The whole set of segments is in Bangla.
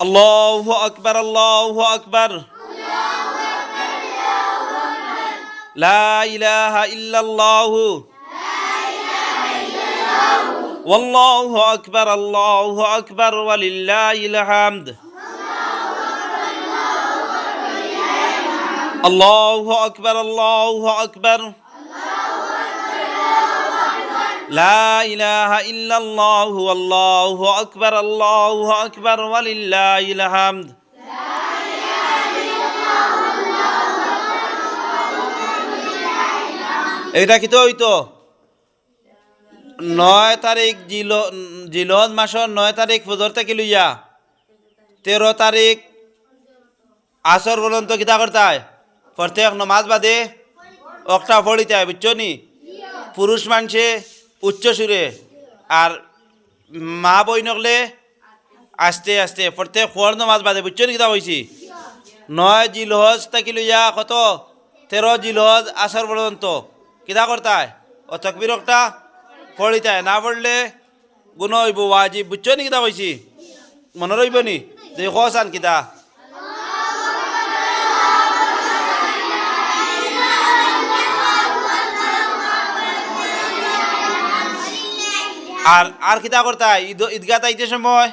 আল্লাহু আকবার, আল্লাহু আকবার। লা ইলাহা ইল্লাল্লাহু ওয়াল্লাহু আকবার, আল্লাহু আকবার ওয়ালিল্লাহিল হামদ। আল্লাহু আকবার, আল্লাহু আকবার। লা ইলাহা ইল্লাল্লাহু ওয়াল্লাহু আকবার, আল্লাহু আকবার ওয়ালিল্লাহিল হামদ। এটা কি তো হইতো 9 তারিখ জিলহজ মাসের 9 তারিখ ফজর থেকে লইয়া 13 তারিখ আসর পর্যন্ত কিতা করতায় প্রত্যেক নমাজ বাদে একটা পড়িতায়, বুঝছো নি? পুরুষ মানুষে উচ্চ সুরে আর মা বই নকলে আস্তে আস্তে প্রত্যেক খোয়ার নমাজ বাদে, বুঝছো নি কিতা হয়েছি? 9 জিলহজ থেকে লইয়া কত 13 জিলহজ আসর পর্যন্ত কিতা করতায় ও তকবির একটা পড়িতায়, না পড়লে গুণ হইব ওয়াজিব, বুঝছো নি কিতা হয়েছি? মনে রইব নি যে খসান কিতা? আর আর কিতা করতায় ঈদগাহ আইতে সময়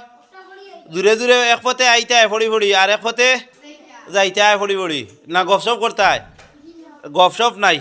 দূরে দূরে এক পথে আইতায় ফড়ি ফড়ি, আর এক পথে যাইতায় ফড়ি ফড়ি, না গপসপ করতায়? গপসপ নাই।